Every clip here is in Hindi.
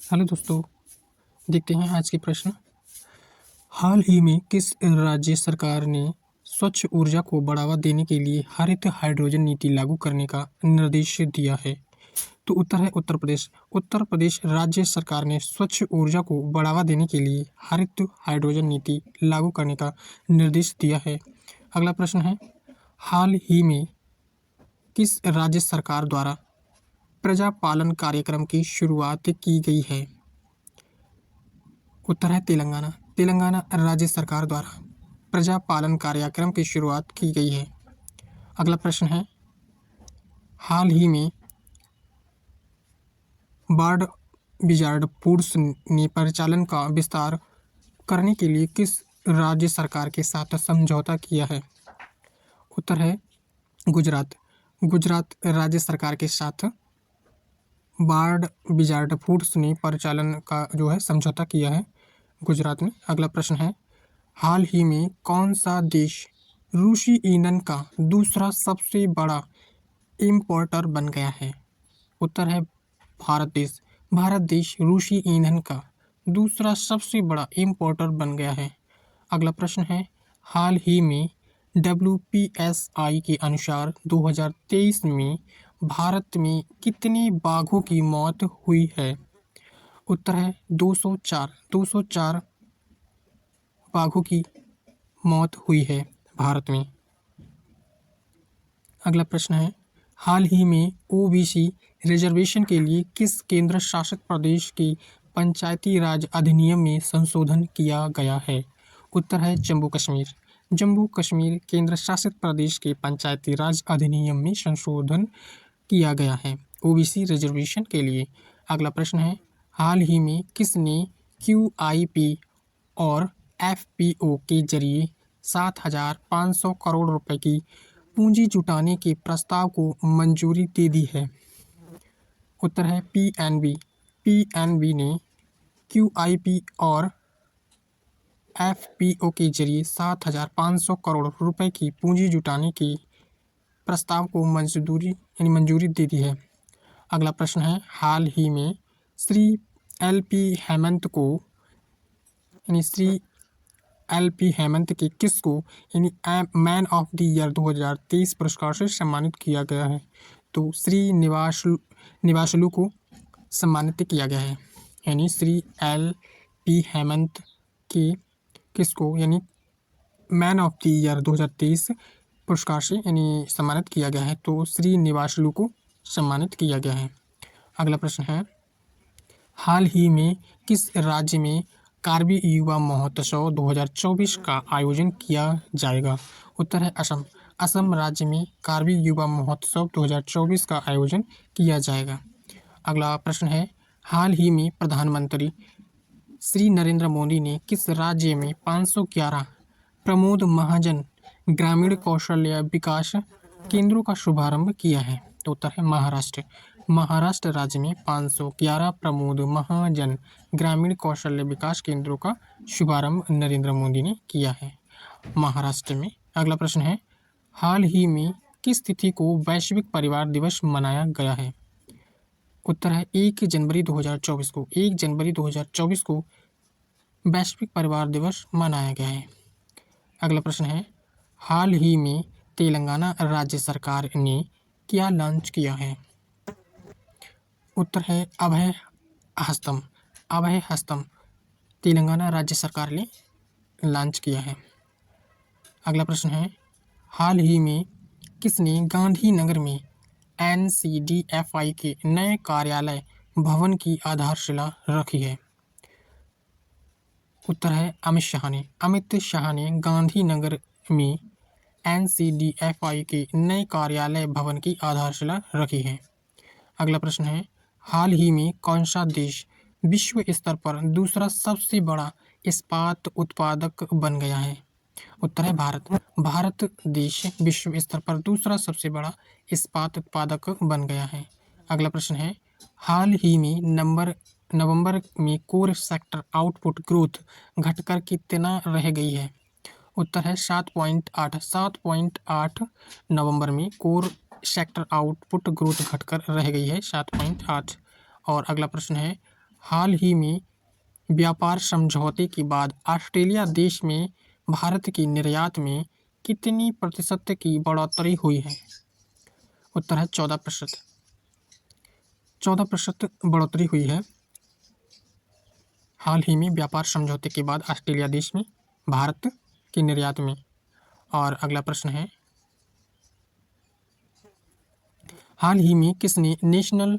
हेलो दोस्तों, देखते हैं आज के प्रश्न। हाल ही में किस राज्य सरकार ने स्वच्छ ऊर्जा को बढ़ावा देने के लिए हरित हाइड्रोजन नीति लागू करने का निर्देश दिया है? तो उत्तर है उत्तर प्रदेश। उत्तर प्रदेश राज्य सरकार ने स्वच्छ ऊर्जा को बढ़ावा देने के लिए हरित हाइड्रोजन नीति लागू करने का निर्देश दिया है। अगला प्रश्न है, हाल ही में किस राज्य सरकार द्वारा प्रजापालन कार्यक्रम की शुरुआत की गई है? उत्तर है तेलंगाना। तेलंगाना राज्य सरकार द्वारा प्रजापालन कार्यक्रम की शुरुआत की गई है। अगला प्रश्न है, हाल ही में बर्ड विजार्ड फूड्स ने परिचालन का विस्तार करने के लिए किस राज्य सरकार के साथ समझौता किया है? उत्तर है गुजरात। गुजरात राज्य सरकार के साथ बर्ड विजार्ड फूड्स ने परिचालन का जो है समझौता किया है गुजरात ने। अगला प्रश्न है, हाल ही में कौन सा देश रूसी ईंधन का दूसरा सबसे बड़ा इंपोर्टर बन गया है? उत्तर है भारत देश। भारत देश रूसी ईंधन का दूसरा सबसे बड़ा इंपोर्टर बन गया है। अगला प्रश्न है, हाल ही में WPSI के अनुसार 2023 में भारत में कितने बाघों की मौत हुई है? उत्तर है 204। 204 बाघों की मौत हुई है भारत में। अगला प्रश्न है, हाल ही में OBC रिजर्वेशन के लिए किस केंद्र शासित प्रदेश के पंचायती राज अधिनियम में संशोधन किया गया है? उत्तर है जम्मू कश्मीर। जम्मू कश्मीर केंद्र शासित प्रदेश के पंचायती राज अधिनियम में संशोधन किया गया है OBC रिजर्वेशन के लिए। अगला प्रश्न है, हाल ही में किसने QIP और FPO के जरिए 7,500 करोड़ रुपए की पूंजी जुटाने के प्रस्ताव को मंजूरी दे दी है? उत्तर है PNB। PNB ने QIP और FPO के जरिए 7,500 करोड़ रुपए की पूंजी जुटाने के प्रस्ताव को मंजूरी दे दी है। अगला प्रश्न है, हाल ही में श्री LP हेमंत के किसको मैन ऑफ द ईयर 2023 पुरस्कार से सम्मानित किया गया है? तो श्री निवासलू को सम्मानित किया गया है। यानी श्री LP हेमंत के किसको मैन ऑफ द ईयर 2023 पुरस्कार से सम्मानित किया गया है, तो श्री निवासलू को सम्मानित किया गया है। अगला प्रश्न है, हाल ही में किस राज्य में कार्बी युवा महोत्सव 2024 का आयोजन किया जाएगा? उत्तर है असम। असम राज्य में कार्बी युवा महोत्सव 2024 का आयोजन किया जाएगा। अगला प्रश्न है, हाल ही में प्रधानमंत्री श्री नरेंद्र मोदी ने किस राज्य में 511 प्रमोद महाजन ग्रामीण कौशल्य विकास केंद्रों का शुभारंभ किया है? तो उत्तर है महाराष्ट्र। महाराष्ट्र राज्य में 511 प्रमोद महाजन ग्रामीण कौशल्य विकास केंद्रों का शुभारंभ नरेंद्र मोदी ने किया है महाराष्ट्र में। अगला प्रश्न है, हाल ही में किस तिथि को वैश्विक परिवार दिवस मनाया गया है? उत्तर है 1 जनवरी 2024 को। 1 जनवरी 2024 को वैश्विक परिवार दिवस मनाया गया है। अगला प्रश्न है, हाल ही में तेलंगाना राज्य सरकार ने क्या लॉन्च किया है? उत्तर है अभय हस्तम। अभय हस्तम तेलंगाना राज्य सरकार ने लॉन्च किया है। अगला प्रश्न है, हाल ही में किसने गांधीनगर में NCDFI के नए कार्यालय भवन की आधारशिला रखी है? उत्तर है अमित शाह ने। अमित शाह ने गांधीनगर में NCDFI के नए कार्यालय भवन की आधारशिला रखी है। अगला प्रश्न है, हाल ही में कौन सा देश विश्व स्तर पर दूसरा सबसे बड़ा इस्पात उत्पादक बन गया है? उत्तर है भारत। भारत देश विश्व स्तर पर दूसरा सबसे बड़ा इस्पात उत्पादक बन गया है। अगला प्रश्न है, हाल ही में नवंबर में कोर सेक्टर आउटपुट ग्रोथ घटकर कितना रह गई है? उत्तर है 7.8। 7.8 नवंबर में कोर सेक्टर आउटपुट ग्रोथ घटकर रह गई है 7.8। और अगला प्रश्न है, हाल ही में व्यापार समझौते के बाद ऑस्ट्रेलिया देश में भारत की निर्यात में कितनी प्रतिशत की बढ़ोतरी हुई है? उत्तर है 14%। 14% बढ़ोतरी हुई है हाल ही में व्यापार समझौते के बाद ऑस्ट्रेलिया देश में भारत की निर्यात में। और अगला प्रश्न है, हाल ही में किसने नेशनल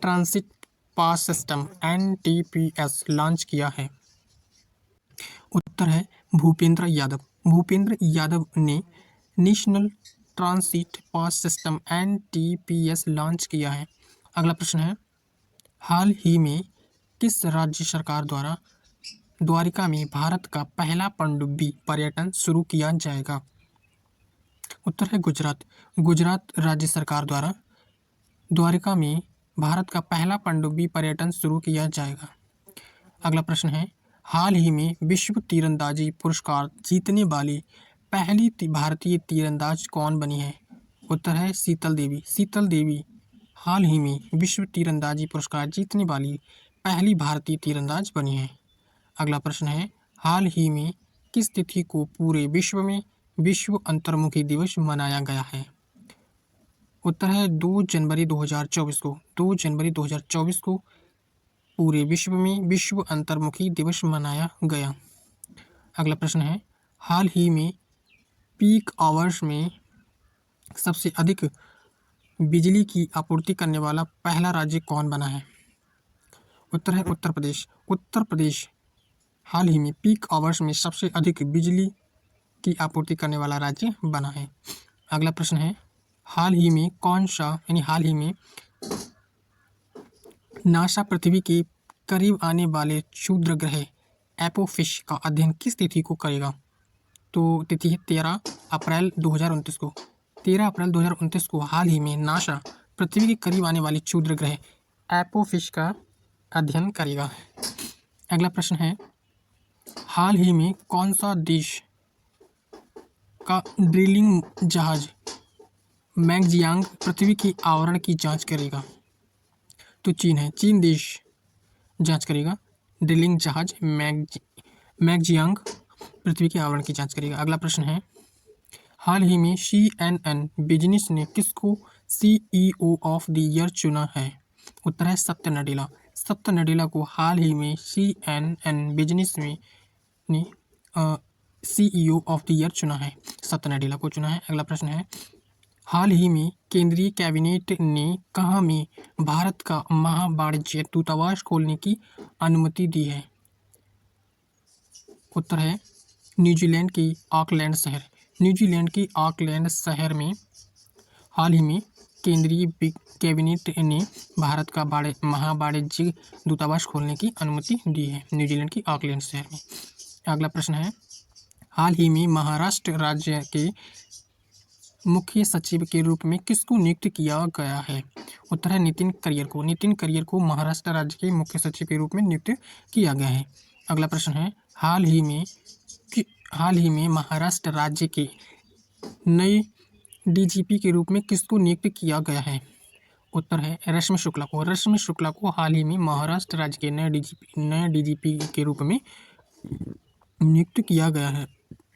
ट्रांसिट पास सिस्टम NTPS लॉन्च किया है? उत्तर है भूपेंद्र यादव। भूपेंद्र यादव ने नेशनल ट्रांसिट पास सिस्टम NTPS लॉन्च किया है। अगला प्रश्न है, हाल ही में किस राज्य सरकार द्वारा द्वारिका में भारत का पहला पनडुब्बी पर्यटन शुरू किया जाएगा? उत्तर है गुजरात। गुजरात राज्य सरकार द्वारा द्वारिका में भारत का पहला पनडुब्बी पर्यटन शुरू किया जाएगा। अगला प्रश्न है, हाल ही में विश्व तीरंदाजी पुरस्कार जीतने वाली पहली भारतीय तीरंदाज कौन बनी है? उत्तर है शीतल देवी। शीतल देवी हाल ही में विश्व तीरंदाजी पुरस्कार जीतने वाली पहली भारतीय तीरंदाज बनी है। अगला प्रश्न है, हाल ही में किस तिथि को पूरे विश्व में विश्व अंतर्मुखी दिवस मनाया गया है? उत्तर है 2 जनवरी 2024 को। 2 जनवरी 2024 को पूरे विश्व में विश्व अंतर्मुखी दिवस मनाया गया। अगला प्रश्न है, हाल ही में पीक आवर्स में सबसे अधिक बिजली की आपूर्ति करने वाला पहला राज्य कौन बना है? उत्तर है उत्तर प्रदेश। उत्तर प्रदेश हाल ही में पीक आवर्स में सबसे अधिक बिजली की आपूर्ति करने वाला राज्य बना है। अगला प्रश्न है, हाल ही में कौन सा हाल ही में नासा पृथ्वी के करीब आने वाले क्षुद्र ग्रह एपोफिश का अध्ययन किस तिथि को करेगा? तो तिथि है 13 अप्रैल 2029 को। 13 अप्रैल 2029 को हाल ही में नासा पृथ्वी के करीब आने वाले क्षुद्र ग्रह एपोफिश का अध्ययन करेगा। अगला प्रश्न है, हाल ही में कौन सा देश का ड्रिलिंग जहाज मैगजियांग पृथ्वी के आवरण की जांच करेगा? तो चीन है। चीन देश जांच करेगा। ड्रिलिंग जहाज मैगजियांग पृथ्वी के आवरण की जांच करेगा। अगला प्रश्न है, हाल ही में CNN बिजनेस ने किसको CEO ऑफ द ईयर चुना है? उत्तर है सत्य नडेला। सत्य नडेला को हाल ही में CNN बिजनेस ने CEO ऑफ द ईयर चुना है। सत्य नडेला को चुना है। अगला प्रश्न है, हाल ही में केंद्रीय कैबिनेट ने कहाँ में भारत का महावाणिज्य दूतावास खोलने की अनुमति दी है? उत्तर है न्यूजीलैंड की ऑकलैंड शहर। न्यूजीलैंड की ऑकलैंड शहर में हाल ही में केंद्रीय कैबिनेट ने भारत का महावाणिज्य दूतावास खोलने की अनुमति दी है न्यूजीलैंड की ऑकलैंड शहर में। अगला प्रश्न है, हाल ही में महाराष्ट्र राज्य के मुख्य सचिव के रूप में किसको नियुक्त किया गया है? उत्तर है नितिन करियर को। नितिन करियर को महाराष्ट्र राज्य के मुख्य सचिव के रूप में नियुक्त किया गया है। अगला प्रश्न है, हाल ही में महाराष्ट्र राज्य के नए DGP के रूप में किसको नियुक्त किया गया है? उत्तर है रश्मि शुक्ला को। रश्मि शुक्ला को हाल ही में महाराष्ट्र राज्य के नए DGP के रूप में नियुक्त किया गया है।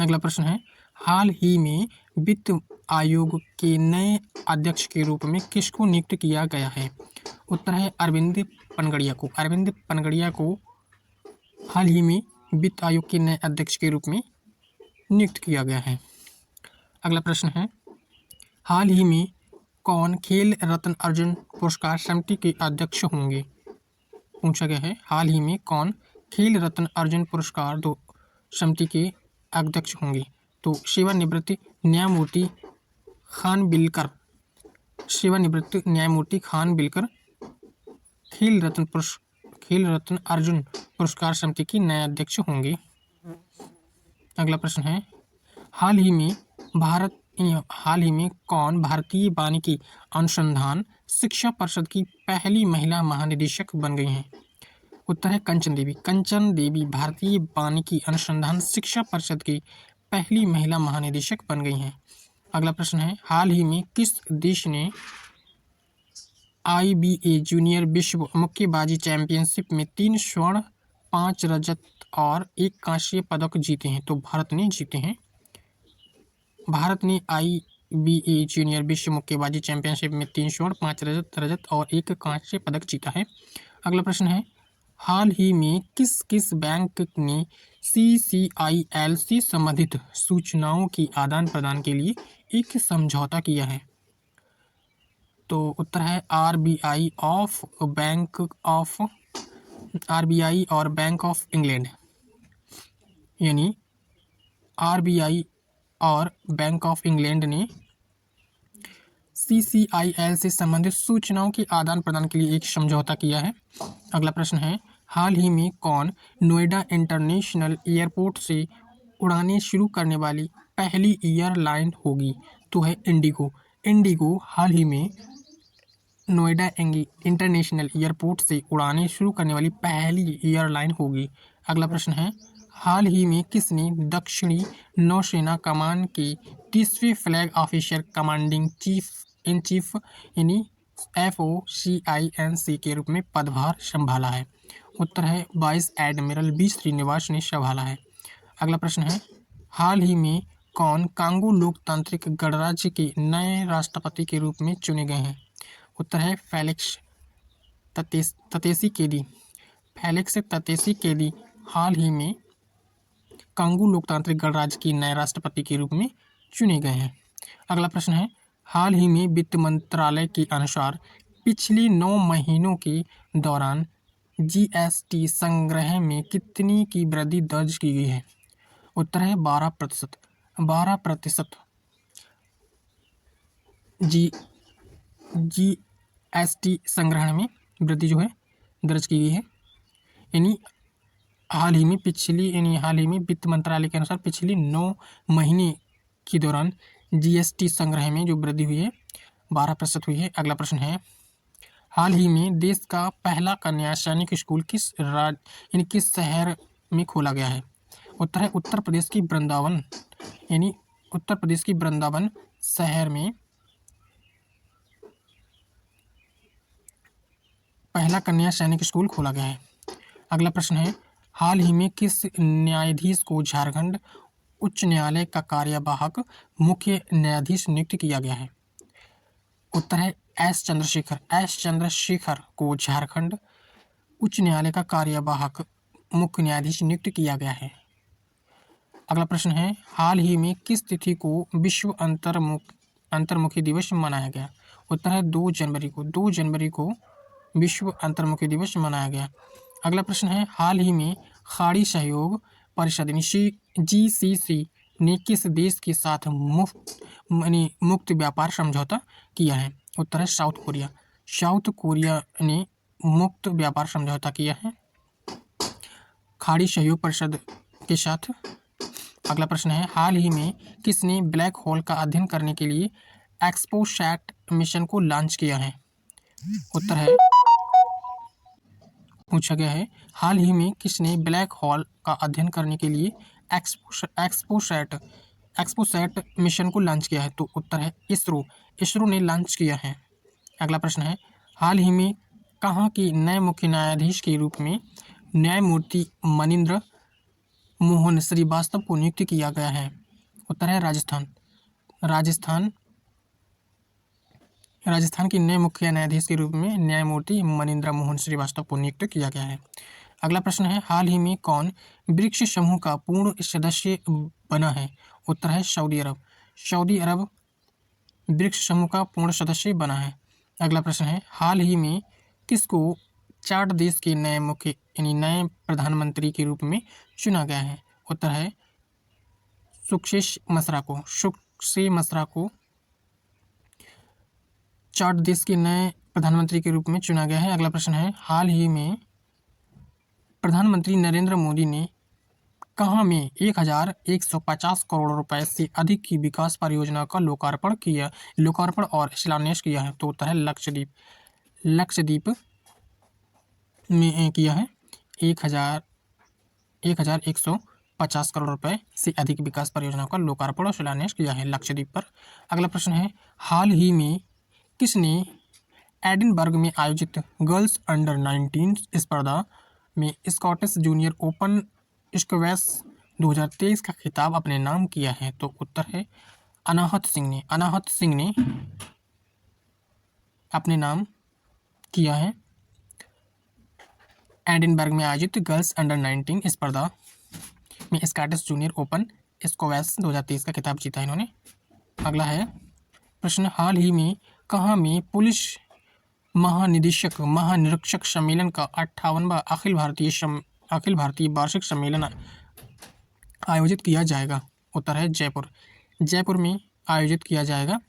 अगला प्रश्न है, हाल ही में वित्त आयोग के नए अध्यक्ष के रूप में किसको नियुक्त किया गया है? उत्तर है अरविंद पनगड़िया को। अरविंद पनगड़िया को हाल ही में वित्त आयोग के नए अध्यक्ष के रूप में नियुक्त किया गया है। अगला प्रश्न है, हाल ही में कौन खेल रत्न अर्जुन पुरस्कार समिति के अध्यक्ष होंगे? पूछा गया है, हाल ही में कौन खेल रत्न अर्जुन पुरस्कार समिति के अध्यक्ष होंगे? तो सेवानिवृत्त न्यायमूर्ति खानविलकर खेल रत्न अर्जुन पुरस्कार समिति के नए अध्यक्ष होंगे। अगला प्रश्न है, हाल ही में कौन भारतीय वानिकी अनुसंधान शिक्षा परिषद की पहली महिला महानिदेशक बन गई हैं? उत्तर है कंचन देवी। कंचन देवी भारतीय वानिकी अनुसंधान शिक्षा परिषद की पहली महिला महानिदेशक बन गई हैं। अगला प्रश्न है, हाल ही में किस देश ने IBA जूनियर विश्व मुक्केबाजी चैंपियनशिप में 3 स्वर्ण, 5 रजत और 1 कांस्य पदक जीते हैं। तो भारत ने जीते हैं। भारत ने IBA जूनियर विश्व मुक्केबाजी चैंपियनशिप में 3 स्वर्ण, 5 रजत और 1 कांस्य पदक जीता है। अगला प्रश्न है, हाल ही में किस किस बैंक ने CCIL से संबंधित सूचनाओं की आदान प्रदान के लिए एक समझौता किया है? तो उत्तर है RBI और बैंक ऑफ इंग्लैंड, यानी RBI और बैंक ऑफ इंग्लैंड ने CCIL से संबंधित सूचनाओं के आदान प्रदान के लिए एक समझौता किया है। अगला प्रश्न है, हाल ही में कौन नोएडा इंटरनेशनल एयरपोर्ट से उड़ानें शुरू करने वाली पहली एयरलाइन होगी? तो है इंडिगो। इंडिगो हाल ही में नोएडा इंटरनेशनल एयरपोर्ट से उड़ानें शुरू करने वाली पहली एयरलाइन होगी। अगला प्रश्न है, हाल ही में किसने दक्षिणी नौसेना कमान के 30वें flag officer commanding in chief यानी FOCINC के रूप में पदभार संभाला है? उत्तर है वाइस एडमिरल बी श्रीनिवास ने संभाला है। अगला प्रश्न है, हाल ही में कौन कांगो लोकतांत्रिक गणराज्य के नए राष्ट्रपति के रूप में चुने गए हैं? उत्तर है फेलिक्स ततेसीकेदी। फेलिक्स ततेसीकेदी हाल ही में कांगो लोकतांत्रिक गणराज्य के नए राष्ट्रपति के रूप में चुने गए हैं। अगला प्रश्न है, हाल ही में वित्त मंत्रालय के अनुसार पिछले 9 महीनों के दौरान GST संग्रह में कितनी की वृद्धि दर्ज की गई है? उत्तर है 12%। 12% GST संग्रहण में वृद्धि जो है दर्ज की गई है। यानी हाल ही में वित्त मंत्रालय के अनुसार पिछले 9 महीने के दौरान GST संग्रह में जो वृद्धि हुई है 12% हुई है। अगला प्रश्न है, हाल ही में देश का पहला कन्या सैनिक स्कूल किस शहर में खोला गया है? उत्तर है उत्तर प्रदेश की वृंदावन, यानी उत्तर प्रदेश की वृंदावन शहर में पहला कन्या सैनिक स्कूल खोला गया है। अगला प्रश्न है, हाल ही में किस न्यायाधीश को झारखंड उच्च न्यायालय का कार्यवाहक मुख्य न्यायाधीश नियुक्त किया गया है? उत्तर है एस चंद्रशेखर को झारखंड उच्च न्यायालय का कार्यवाहक मुख्य न्यायाधीश नियुक्त किया गया है। अगला प्रश्न है, हाल ही में किस तिथि को विश्व अंतर्मुखी दिवस मनाया गया? उत्तर है 2 जनवरी को। 2 जनवरी को विश्व अंतर्मुखी दिवस मनाया गया। अगला प्रश्न है, हाल ही में खाड़ी सहयोग परिषद GCC ने किस देश के साथ मुक्त व्यापार समझौता किया है? उत्तर है साउथ कोरिया। साउथ कोरिया ने मुक्त व्यापार समझौता किया है खाड़ी सहयोग परिषद के साथ। अगला प्रश्न है, हाल ही में किसने ब्लैक होल का अध्ययन करने के लिए एक्सपोसैट मिशन को लॉन्च किया है? उत्तर है पूछा गया है, हाल ही में किसने ब्लैक होल का अध्ययन करने के लिए एक्सपोसैट मिशन को लॉन्च किया है? तो उत्तर है इसरो ने लॉन्च किया है। अगला प्रश्न है, हाल ही में कहाँ के नए मुख्य न्यायाधीश के रूप में न्यायमूर्ति मनीन्द्र मोहन श्रीवास्तव को नियुक्त किया गया है? उत्तर है राजस्थान के नए मुख्य न्यायाधीश के रूप में न्यायमूर्ति मनीन्द्र मोहन श्रीवास्तव को नियुक्त किया गया है। अगला प्रश्न है, हाल ही में कौन ब्रिक्स समूह का पूर्ण सदस्य बना है? उत्तर है सऊदी अरब ब्रिक्स समूह का पूर्ण सदस्य बना है। अगला प्रश्न है, हाल ही में किसको चार्ट देश के नए प्रधानमंत्री के रूप में चुना गया है? उत्तर है सुक्शेश मसरा को चार्ट देश के नए प्रधानमंत्री के रूप में चुना गया है। अगला प्रश्न है, हाल ही में प्रधानमंत्री नरेंद्र मोदी ने कहाँ में 1150 करोड़ रुपए से अधिक की विकास परियोजना का लोकार्पण और शिलान्यास किया है? तो उत्तर है लक्षद्वीप में किया है। 1150 करोड़ रुपए से अधिक विकास परियोजना का लोकार्पण और शिलान्यास किया है लक्षद्वीप पर। अगला प्रश्न है, हाल ही में किसने एडिनबर्ग में आयोजित गर्ल्स अंडर 19 स्पर्धा में स्कॉटिश जूनियर ओपन स्क्वैश 2023 का खिताब अपने नाम किया है? तो उत्तर है अनाहत सिंह ने अपने नाम किया है। एडिनबर्ग में आयोजित गर्ल्स अंडर 19 स्पर्धा में स्कॉटिश जूनियर ओपन स्क्वैश 2023 का खिताब जीता इन्होंने। अगला है प्रश्न, हाल ही में कहाँ में पुलिस महानिरीक्षक सम्मेलन का 58वां अखिल भारतीय वार्षिक सम्मेलन आयोजित किया जाएगा? उत्तर है जयपुर में आयोजित किया जाएगा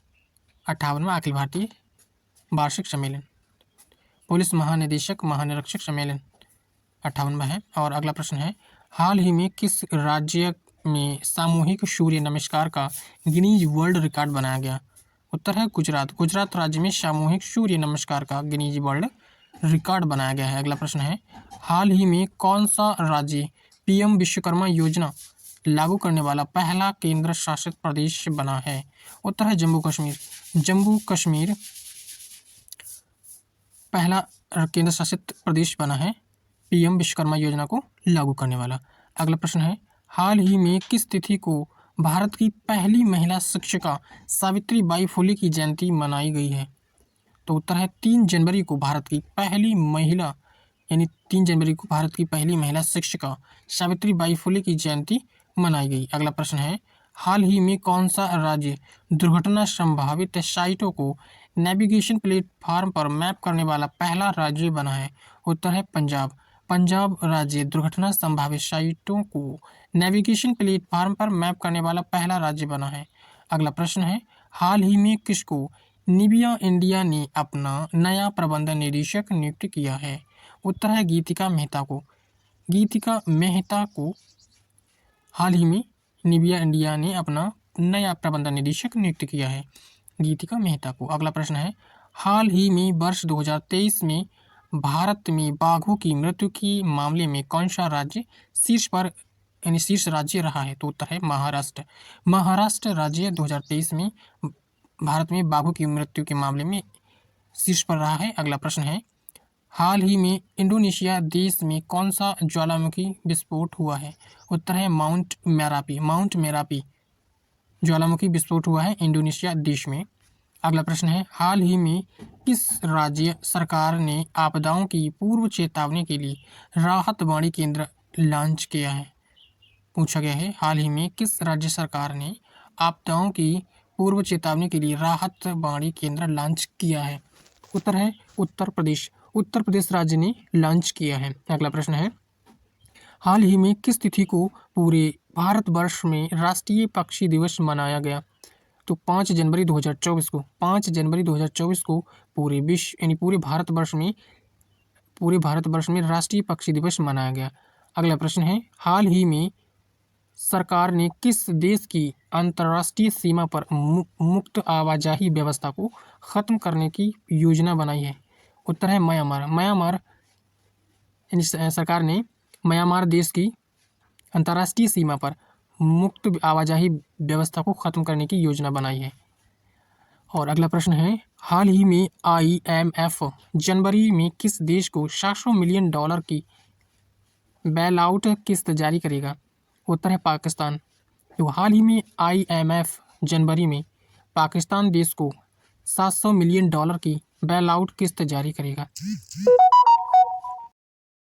58वां अखिल भारतीय वार्षिक सम्मेलन। पुलिस महानिरीक्षक सम्मेलन 58वां है। और अगला प्रश्न है, हाल ही में किस राज्य में सामूहिक सूर्य नमस्कार का गिनीज वर्ल्ड रिकॉर्ड बनाया गया? उत्तर है गुजरात राज्य में सामूहिक सूर्य नमस्कार का गिनीज वर्ल्ड रिकॉर्ड बनाया गया है। अगला प्रश्न है, हाल ही में कौन सा राज्य पीएम विश्वकर्मा योजना लागू करने वाला पहला केंद्र शासित प्रदेश बना है? उत्तर है जम्मू कश्मीर पहला केंद्र शासित प्रदेश बना है पीएम विश्वकर्मा योजना को लागू करने वाला। अगला प्रश्न है, हाल ही में किस तिथि को भारत की पहली महिला शिक्षिका सावित्रीबाई फुले की जयंती मनाई गई है? तो उत्तर है 3 जनवरी को भारत की पहली महिला शिक्षिका सावित्रीबाई फुले की जयंती मनाई गई। अगला प्रश्न है, हाल ही में कौन सा राज्य दुर्घटना संभावित साइटों को नेविगेशन प्लेटफॉर्म पर मैप करने वाला पहला राज्य बना है? उत्तर है पंजाब राज्य दुर्घटना संभावित साइटों को नेविगेशन प्लेटफॉर्म पर मैप करने वाला पहला राज्य बना है। अगला प्रश्न है, हाल ही में किसको निविया इंडिया ने अपना नया प्रबंधन निदेशक नियुक्त किया है? उत्तर है गीतिका मेहता को हाल ही में निविया इंडिया ने अपना नया प्रबंधन निदेशक नियुक्त किया है, गीतिका मेहता को। अगला प्रश्न है, हाल ही में वर्ष 2023 में भारत में बाघों की मृत्यु के मामले में कौन सा राज्य शीर्ष राज्य रहा है? तो उत्तर है महाराष्ट्र राज्य 2023 में भारत में बाघों की मृत्यु के मामले में शीर्ष पर रहा है। अगला प्रश्न है, हाल ही में इंडोनेशिया देश में कौन सा ज्वालामुखी विस्फोट हुआ है? उत्तर है माउंट मेरापी ज्वालामुखी विस्फोट हुआ है इंडोनेशिया देश में। अगला प्रश्न है, हाल ही में किस राज्य सरकार ने आपदाओं की पूर्व चेतावनी के लिए राहत वाणी केंद्र लॉन्च किया है? पूछा गया है, हाल ही में किस राज्य सरकार ने आपदाओं की पूर्व चेतावनी के लिए राहत वाणी केंद्र लॉन्च किया है? उत्तर है उत्तर प्रदेश राज्य ने लॉन्च किया है। अगला प्रश्न है, हाल ही में किस तिथि को पूरे भारतवर्ष में राष्ट्रीय पक्षी दिवस मनाया गया? तो 5 जनवरी 2024 को पूरे विश्व पूरे भारतवर्ष में राष्ट्रीय पक्षी दिवस मनाया गया। अगला प्रश्न है, हाल ही में सरकार ने किस देश की अंतर्राष्ट्रीय सीमा पर मुक्त आवाजाही व्यवस्था को खत्म करने की योजना बनाई है? उत्तर है म्यांमार सरकार ने म्यांमार देश की अंतर्राष्ट्रीय सीमा पर मुक्त आवाजाही व्यवस्था को खत्म करने की योजना बनाई है। और अगला प्रश्न है, हाल ही में IMF जनवरी में किस देश को $700 मिलियन की बेल आउट किस्त जारी करेगा? उत्तर है पाकिस्तान। तो हाल ही में IMF जनवरी में पाकिस्तान देश को $700 मिलियन की बेल आउट किस्त जारी करेगा।